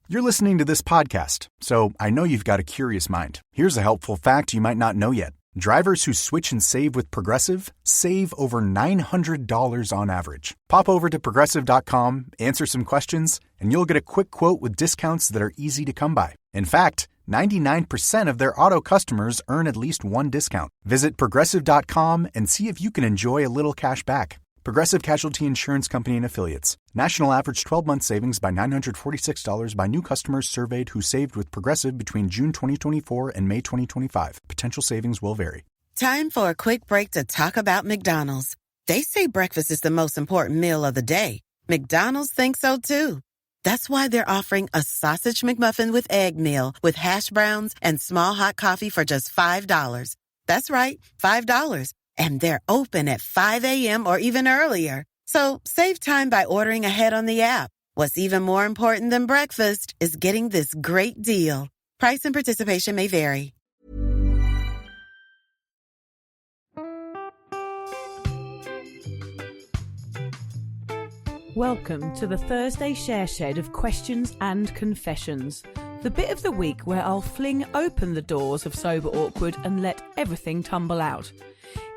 You're listening to this podcast, so I know you've got a curious mind. Here's a helpful fact you might not know yet. Drivers who switch and save with Progressive save over $900 on average. Pop over to Progressive.com, answer some questions, and you'll get a quick quote with discounts that are easy to come by. In fact, 99% of their auto customers earn at least one discount. Visit Progressive.com and see if you can enjoy a little cash back. Progressive Casualty Insurance Company and Affiliates. National average 12-month savings by $946 by new customers surveyed who saved with Progressive between June 2024 and May 2025. Potential savings will vary. Time for a quick break to talk about McDonald's. They say breakfast is the most important meal of the day. McDonald's thinks so too. That's why they're offering a sausage McMuffin with egg meal with hash browns and small hot coffee for just $5. That's right, $5. And they're open at 5 a.m. or even earlier. So save time by ordering ahead on the app. What's even more important than breakfast is getting this great deal. Price and participation may vary. Welcome to the Thursday Share Shed of Questions and Confessions, the bit of the week where I'll fling open the doors of Sober Awkward and let everything tumble out.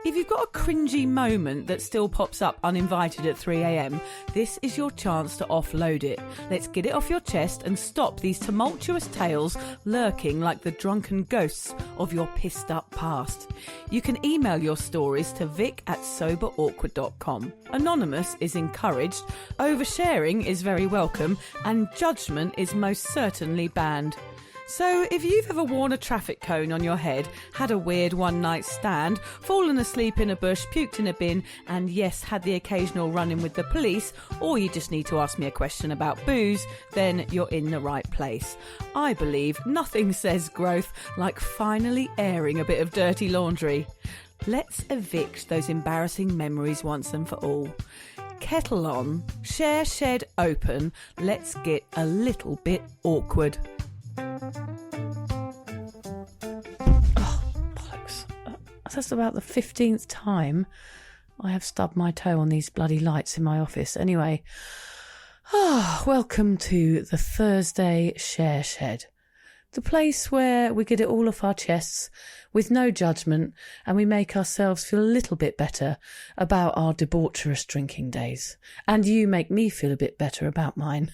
If you've got a cringy moment that still pops up uninvited at 3 a.m, this is your chance to offload it. Let's get it off your chest and stop these tumultuous tales lurking like the drunken ghosts of your pissed up past. You can email your stories to vic@soberawkward.com. Anonymous is encouraged, oversharing is very welcome, and judgement is most certainly banned. So if you've ever worn a traffic cone on your head, had a weird one-night stand, fallen asleep in a bush, puked in a bin, and yes, had the occasional run-in with the police, or you just need to ask me a question about booze, then you're in the right place. I believe nothing says growth like finally airing a bit of dirty laundry. Let's evict those embarrassing memories once and for all. Kettle on, share shed open, let's get a little bit awkward. Oh, bollocks. That's about the 15th time I have stubbed my toe on these bloody lights in my office. Anyway, welcome to the Thursday Share Shed, the place where we get it all off our chests with no judgment and we make ourselves feel a little bit better about our debaucherous drinking days. And you make me feel a bit better about mine.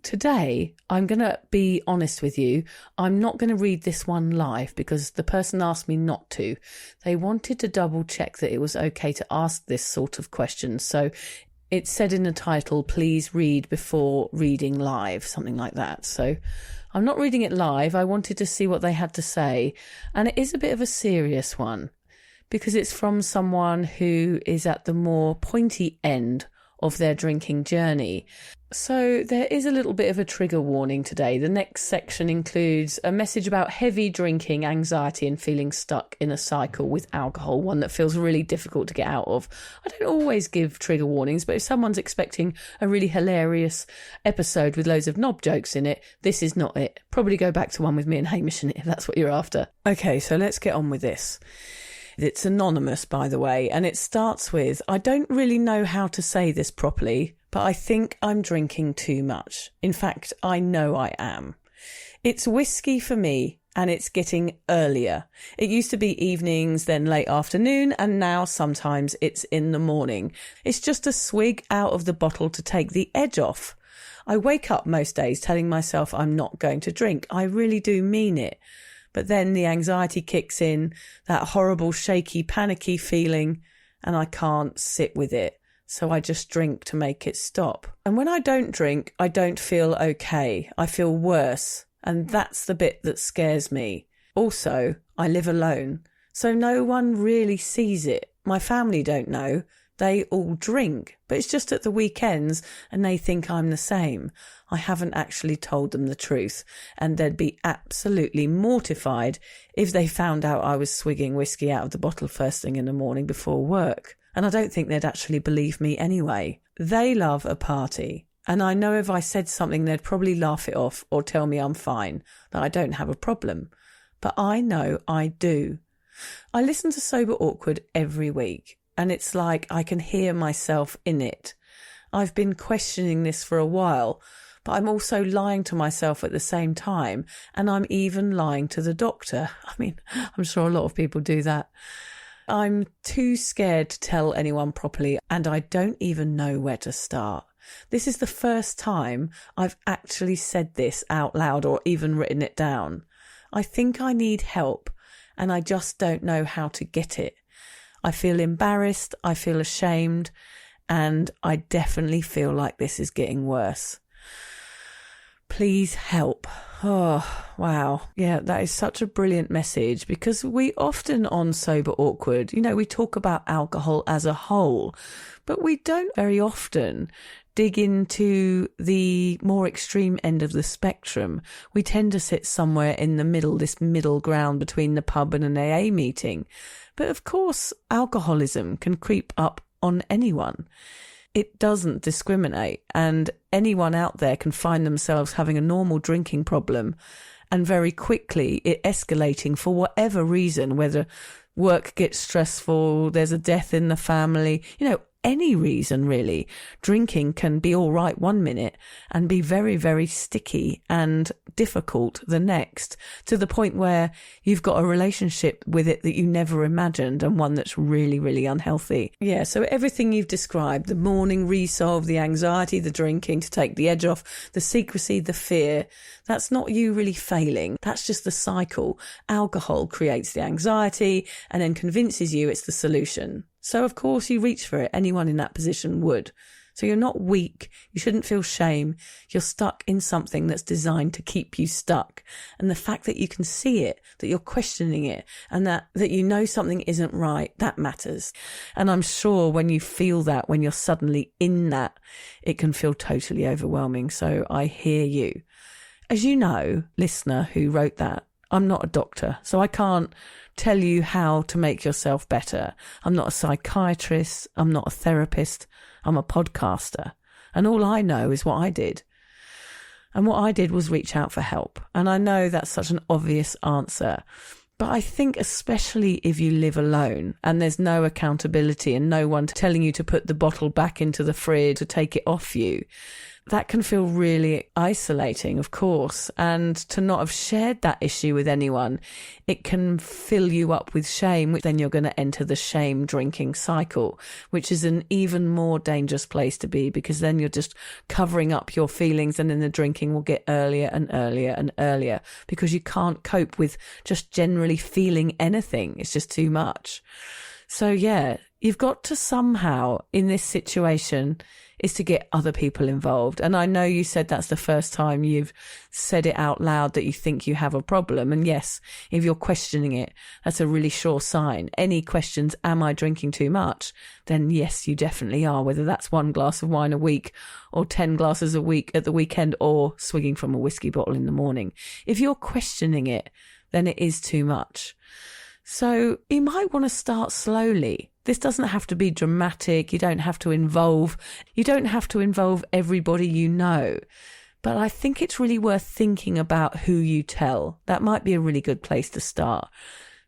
Today, I'm going to be honest with you. I'm not going to read this one live because the person asked me not to. They wanted to double check that it was okay to ask this sort of question. So it said in the title, please read before reading live, something like that. So I'm not reading it live. I wanted to see what they had to say. And it is a bit of a serious one because it's from someone who is at the more pointy end of their drinking journey. So there is a little bit of a trigger warning today. The next section includes a message about heavy drinking, anxiety and feeling stuck in a cycle with alcohol, one that feels really difficult to get out of. I don't always give trigger warnings, but if someone's expecting a really hilarious episode with loads of knob jokes in it, this is not it. Probably go back to one with me and Hamish in it if that's what you're after. Okay, so let's get on with this. It's anonymous, by the way, and it starts with, I don't really know how to say this properly, but I think I'm drinking too much. In fact, I know I am. It's whiskey for me, and it's getting earlier. It used to be evenings, then late afternoon, and now sometimes it's in the morning. It's just a swig out of the bottle to take the edge off. I wake up most days telling myself I'm not going to drink. I really do mean it. But then the anxiety kicks in, that horrible, shaky, panicky feeling, and I can't sit with it. So I just drink to make it stop. And when I don't drink, I don't feel okay. I feel worse. And that's the bit that scares me. Also, I live alone, so no one really sees it. My family don't know. They all drink, but it's just at the weekends and they think I'm the same. I haven't actually told them the truth, and they'd be absolutely mortified if they found out I was swigging whiskey out of the bottle first thing in the morning before work. And I don't think they'd actually believe me anyway. They love a party, and I know if I said something they'd probably laugh it off or tell me I'm fine, that I don't have a problem. But I know I do. I listen to Sober Awkward every week, and it's like I can hear myself in it. I've been questioning this for a while, but I'm also lying to myself at the same time, and I'm even lying to the doctor. I mean, I'm sure a lot of people do that. I'm too scared to tell anyone properly, and I don't even know where to start. This is the first time I've actually said this out loud or even written it down. I think I need help, and I just don't know how to get it. I feel embarrassed, I feel ashamed, and I definitely feel like this is getting worse. Please help. Oh, wow. Yeah, that is such a brilliant message, because we often on Sober Awkward, we talk about alcohol as a whole, but we don't very often dig into the more extreme end of the spectrum. We tend to sit somewhere in the middle, this middle ground between the pub and an AA meeting. But of course, alcoholism can creep up on anyone. It doesn't discriminate, and anyone out there can find themselves having a normal drinking problem and very quickly it escalating for whatever reason, whether work gets stressful, there's a death in the family, any reason really. Drinking can be all right one minute and be very, very sticky and difficult the next, to the point where you've got a relationship with it that you never imagined, and one that's really, really unhealthy. Yeah, so everything you've described, the morning resolve, the anxiety, the drinking to take the edge off, the secrecy, the fear, that's not you really failing. That's just the cycle. Alcohol creates the anxiety and then convinces you it's the solution. So of course you reach for it. Anyone in that position would. So you're not weak. You shouldn't feel shame. You're stuck in something that's designed to keep you stuck. And the fact that you can see it, that you're questioning it, and that you know something isn't right, that matters. And I'm sure when you feel that, when you're suddenly in that, it can feel totally overwhelming. So I hear you. As you know, listener who wrote that, I'm not a doctor, so I can't tell you how to make yourself better. I'm not a psychiatrist. I'm not a therapist. I'm a podcaster. And all I know is what I did. And what I did was reach out for help. And I know that's such an obvious answer. But I think especially if you live alone and there's no accountability and no one telling you to put the bottle back into the fridge, to take it off you, that can feel really isolating, of course. And to not have shared that issue with anyone, it can fill you up with shame, which then you're going to enter the shame drinking cycle, which is an even more dangerous place to be, because then you're just covering up your feelings, and then the drinking will get earlier and earlier and earlier because you can't cope with just generally feeling anything. It's just too much. So yeah, you've got to somehow, in this situation, is to get other people involved. And I know you said that's the first time you've said it out loud that you think you have a problem. And yes, if you're questioning it, that's a really sure sign. Any questions, am I drinking too much? Then yes, you definitely are, whether that's 1 glass of wine a week or 10 glasses a week at the weekend, or swigging from a whiskey bottle in the morning. If you're questioning it, then it is too much. So you might want to start slowly. This doesn't have to be dramatic. You don't have to involve everybody you know. But I think it's really worth thinking about who you tell. That might be a really good place to start.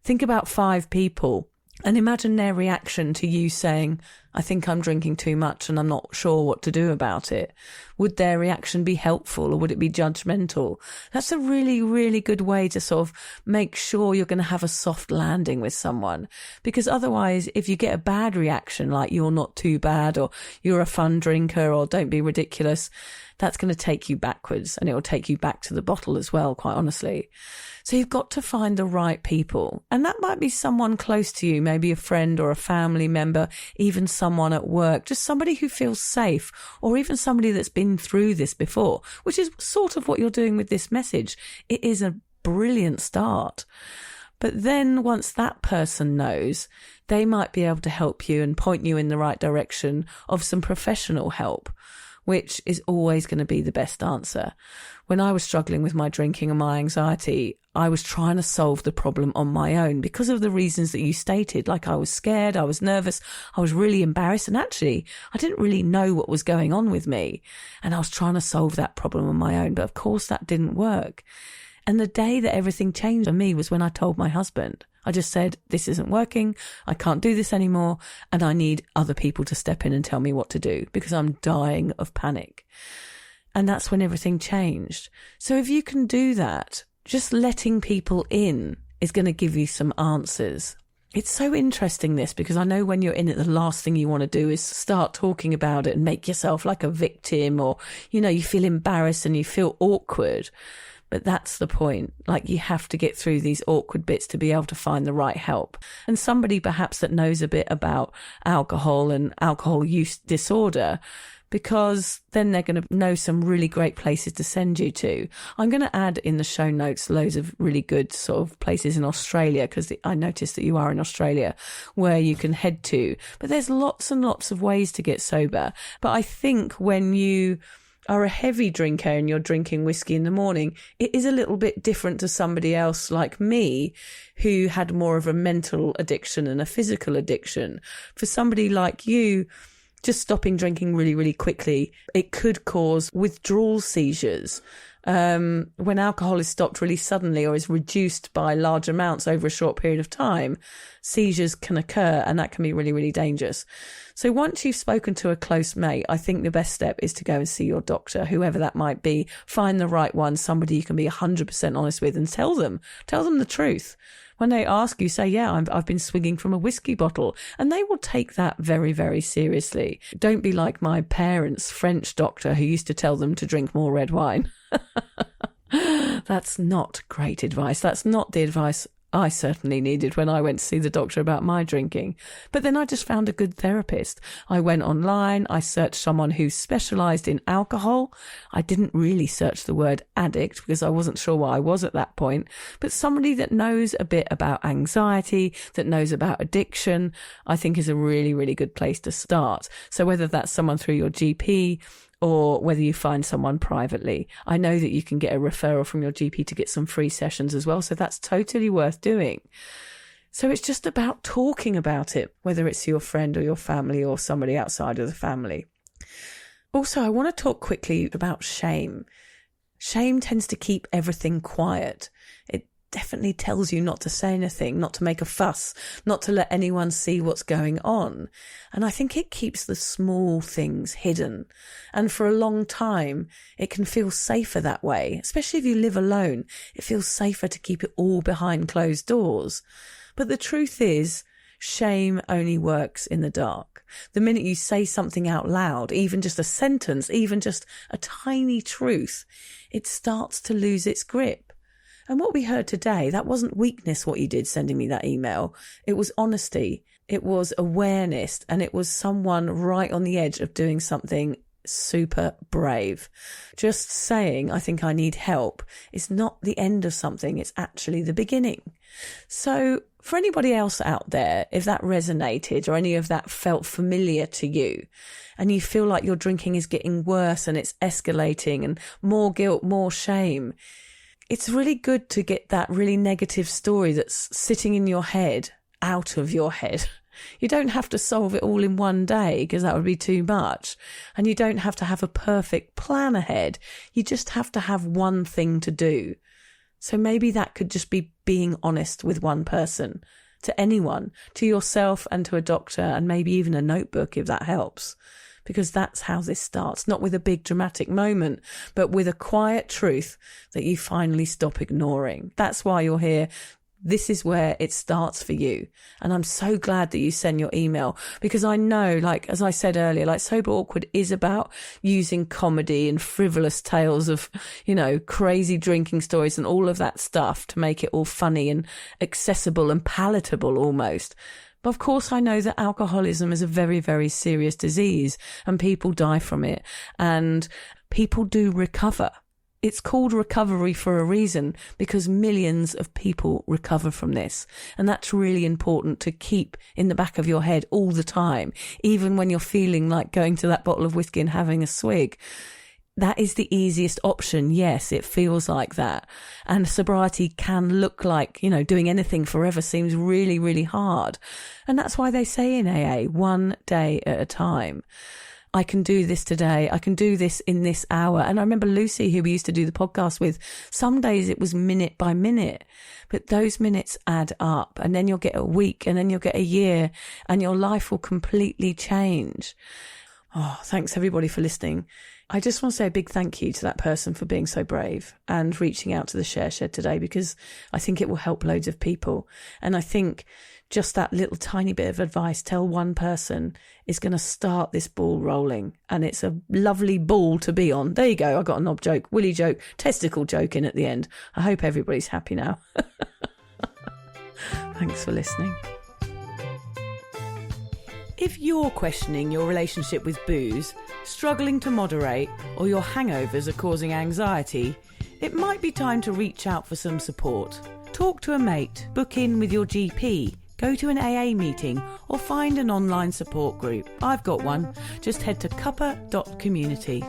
Think about 5 people and imagine their reaction to you saying, I think I'm drinking too much and I'm not sure what to do about it. Would their reaction be helpful, or would it be judgmental? That's a really, really good way to sort of make sure you're going to have a soft landing with someone. Because otherwise, if you get a bad reaction, like you're not too bad, or you're a fun drinker, or don't be ridiculous, that's going to take you backwards, and it will take you back to the bottle as well, quite honestly. So you've got to find the right people. And that might be someone close to you, maybe a friend or a family member, even someone at work, just somebody who feels safe, or even somebody that's been through this before, which is sort of what you're doing with this message. It is a brilliant start. But then once that person knows, they might be able to help you and point you in the right direction of some professional help, which is always going to be the best answer. When I was struggling with my drinking and my anxiety, I was trying to solve the problem on my own because of the reasons that you stated. Like, I was scared, I was nervous, I was really embarrassed, and actually I didn't really know what was going on with me. And I was trying to solve that problem on my own. But of course that didn't work. And the day that everything changed for me was when I told my husband. I just said, this isn't working, I can't do this anymore, and I need other people to step in and tell me what to do, because I'm dying of panic. And that's when everything changed. So if you can do that, just letting people in is going to give you some answers. It's so interesting, this, because I know when you're in it, the last thing you want to do is start talking about it and make yourself like a victim, or, you feel embarrassed and you feel awkward. But that's the point. Like, you have to get through these awkward bits to be able to find the right help. And somebody perhaps that knows a bit about alcohol and alcohol use disorder, because then they're going to know some really great places to send you to. I'm going to add in the show notes loads of really good sort of places in Australia, because I noticed that you are in Australia, where you can head to. But there's lots and lots of ways to get sober. But I think when you are a heavy drinker and you're drinking whiskey in the morning, it is a little bit different to somebody else like me, who had more of a mental addiction and a physical addiction. For somebody like you, just stopping drinking really, really quickly, it could cause withdrawal seizures. When alcohol is stopped really suddenly or is reduced by large amounts over a short period of time, seizures can occur, and that can be really, really dangerous. So once you've spoken to a close mate, I think the best step is to go and see your doctor, whoever that might be. Find the right one, somebody you can be 100% honest with, and tell them the truth. When they ask you, say, yeah, I've been swigging from a whiskey bottle, and they will take that very, very seriously. Don't be like my parents' French doctor who used to tell them to drink more red wine. That's not great advice. That's not the advice I certainly needed when I went to see the doctor about my drinking. But then I just found a good therapist. I went online, I searched someone who specialised in alcohol. I didn't really search the word addict because I wasn't sure what I was at that point, but somebody that knows a bit about anxiety, that knows about addiction, I think is a really, really good place to start. So whether that's someone through your GP, or whether you find someone privately. I know that you can get a referral from your GP to get some free sessions as well, so that's totally worth doing. So it's just about talking about it, whether it's your friend or your family or somebody outside of the family. Also, I want to talk quickly about shame. Shame tends to keep everything quiet. It definitely tells you not to say anything, not to make a fuss, not to let anyone see what's going on. And I think it keeps the small things hidden. And for a long time, it can feel safer that way, especially if you live alone. It feels safer to keep it all behind closed doors. But the truth is, shame only works in the dark. The minute you say something out loud, even just a sentence, even just a tiny truth, it starts to lose its grip. And what we heard today, that wasn't weakness, what you did sending me that email. It was honesty. It was awareness. And it was someone right on the edge of doing something super brave. Just saying, I think I need help, is not the end of something. It's actually the beginning. So for anybody else out there, if that resonated or any of that felt familiar to you, and you feel like your drinking is getting worse and it's escalating and more guilt, more shame, it's really good to get that really negative story that's sitting in your head out of your head. You don't have to solve it all in one day because that would be too much. And you don't have to have a perfect plan ahead. You just have to have one thing to do. So maybe that could just be being honest with one person, to anyone, to yourself and to a doctor, and maybe even a notebook if that helps. Because that's how this starts, not with a big dramatic moment, but with a quiet truth that you finally stop ignoring. That's why you're here. This is where it starts for you. And I'm so glad that you send your email, because I know, like, as I said earlier, like, Sober Awkward is about using comedy and frivolous tales of, crazy drinking stories and all of that stuff to make it all funny and accessible and palatable almost. But of course, I know that alcoholism is a very, very serious disease and people die from it and people do recover. It's called recovery for a reason, because millions of people recover from this. And that's really important to keep in the back of your head all the time, even when you're feeling like going to that bottle of whiskey and having a swig. That is the easiest option. Yes, it feels like that. And sobriety can look like, doing anything forever seems really, really hard. And that's why they say in AA, one day at a time. I can do this today. I can do this in this hour. And I remember Lucy, who we used to do the podcast with, some days it was minute by minute, but those minutes add up, and then you'll get a week, and then you'll get a year, and your life will completely change. Oh, thanks everybody for listening. I just want to say a big thank you to that person for being so brave and reaching out to the Share Shed today, because I think it will help loads of people. And I think just that little tiny bit of advice, tell one person, is going to start this ball rolling. And it's a lovely ball to be on. There you go. I got a knob joke, willy joke, testicle joke in at the end. I hope everybody's happy now. Thanks for listening. If you're questioning your relationship with booze, struggling to moderate, or your hangovers are causing anxiety, it might be time to reach out for some support. Talk to a mate, book in with your GP, go to an AA meeting, or find an online support group. I've got one. Just head to cuppa.community.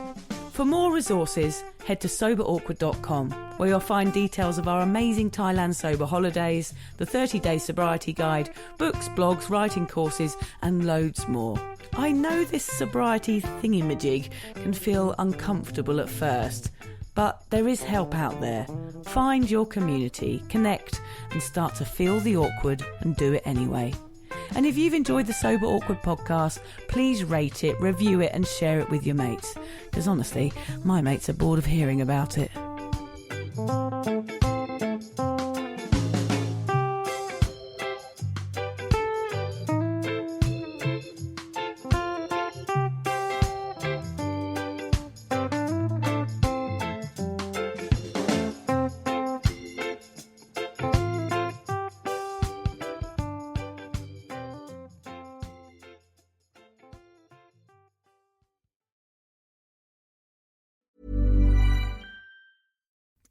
For more resources, head to soberawkward.com, where you'll find details of our amazing Thailand sober holidays, the 30-day sobriety guide, books, blogs, writing courses, and loads more. I know this sobriety thingamajig can feel uncomfortable at first, but there is help out there. Find your community, connect, and start to feel the awkward and do it anyway. And if you've enjoyed the Sober Awkward podcast, please rate it, review it, and share it with your mates. Because honestly, my mates are bored of hearing about it.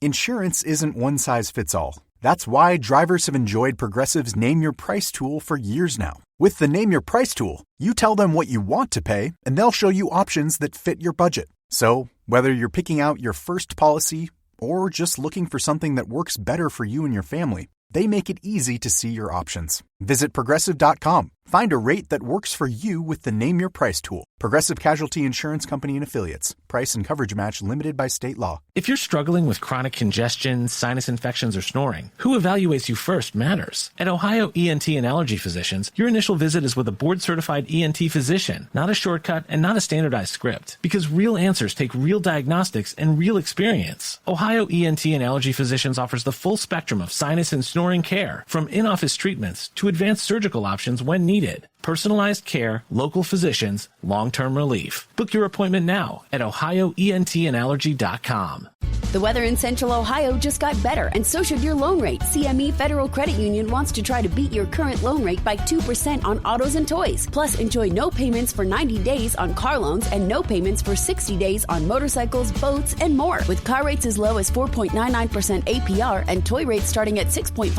Insurance isn't one size fits all. That's why drivers have enjoyed Progressive's Name Your Price tool for years now. With the Name Your Price tool, you tell them what you want to pay, and they'll show you options that fit your budget. So, whether you're picking out your first policy or just looking for something that works better for you and your family, they make it easy to see your options. Visit Progressive.com. Find a rate that works for you with the Name Your Price tool. Progressive Casualty Insurance Company and Affiliates. Price and coverage match limited by state law. If you're struggling with chronic congestion, sinus infections, or snoring, who evaluates you first matters. At Ohio ENT and Allergy Physicians, your initial visit is with a board-certified ENT physician, not a shortcut and not a standardized script. Because real answers take real diagnostics and real experience. Ohio ENT and Allergy Physicians offers the full spectrum of sinus and snoring care, from in-office treatments to advanced surgical options when needed. Personalized care, local physicians, long-term relief. Book your appointment now at ohioentandallergy.com. The weather in Central Ohio just got better, and so should your loan rate. CME Federal Credit Union wants to try to beat your current loan rate by 2% on autos and toys. Plus, enjoy no payments for 90 days on car loans and no payments for 60 days on motorcycles, boats, and more. With car rates as low as 4.99% APR and toy rates starting at 6.5%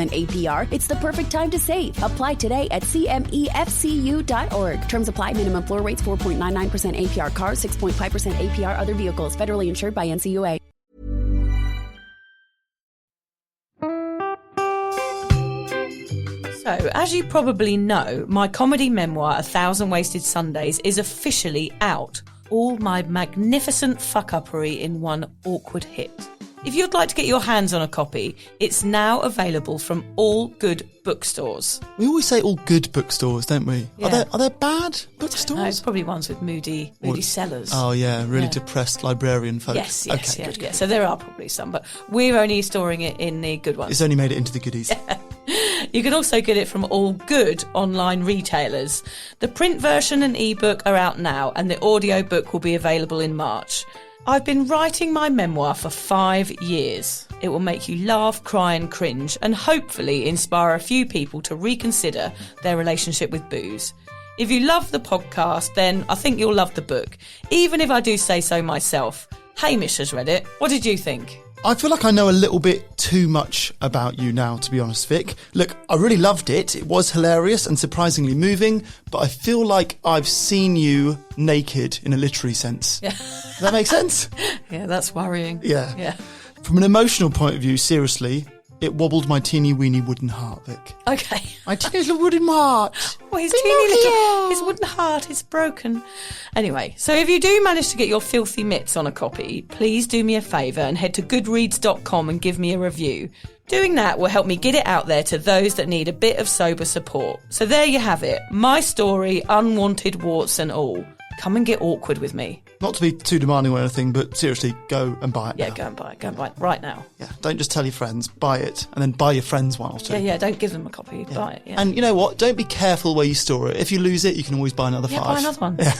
APR, it's the perfect time to save. Apply today at CMEFCU.org. Terms apply. Minimum floor rates 4.99% APR cars, 6.5% APR other vehicles. Federally insured by NCUA. So, as you probably know, my comedy memoir, 1,000 Wasted Sundays, is officially out. All my magnificent fuck-uppery in one awkward hit. If you'd like to get your hands on a copy, it's now available from all good bookstores. We always say all good bookstores, don't we? Yeah. Are there bad bookstores? No, it's probably ones with moody sellers. Oh, yeah, really depressed librarian folk. Yes, okay, good. So there are probably some, but we're only storing it in the good ones. It's only made it into the goodies. You can also get it from all good online retailers. The print version and ebook are out now, and the audiobook will be available in March. I've been writing my memoir for 5 years. It will make you laugh, cry and cringe, and hopefully inspire a few people to reconsider their relationship with booze. If you love the podcast, then I think you'll love the book, even if I do say so myself. Hamish has read it. What did you think? I feel like I know a little bit too much about you now, to be honest, Vic. Look, I really loved it. It was hilarious and surprisingly moving, but I feel like I've seen you naked in a literary sense. Yeah. Does that make sense? Yeah, that's worrying. Yeah. From an emotional point of view, seriously, it wobbled my teeny weeny wooden heart, Vic. Okay. My teeny little wooden heart. Well, his his wooden heart is broken. Anyway, so if you do manage to get your filthy mitts on a copy, please do me a favour and head to goodreads.com and give me a review. Doing that will help me get it out there to those that need a bit of sober support. So there you have it. My story, unwanted warts and all. Come and get awkward with me. Not to be too demanding or anything, but seriously, go and buy it now. Go and buy it. Go and buy it right now. Yeah, don't just tell your friends, buy it, and then buy your friends one or two. Yeah, don't give them a copy, buy it. Yeah. And you know what? Don't be careful where you store it. If you lose it, you can always buy another 5. Buy another one. Yeah.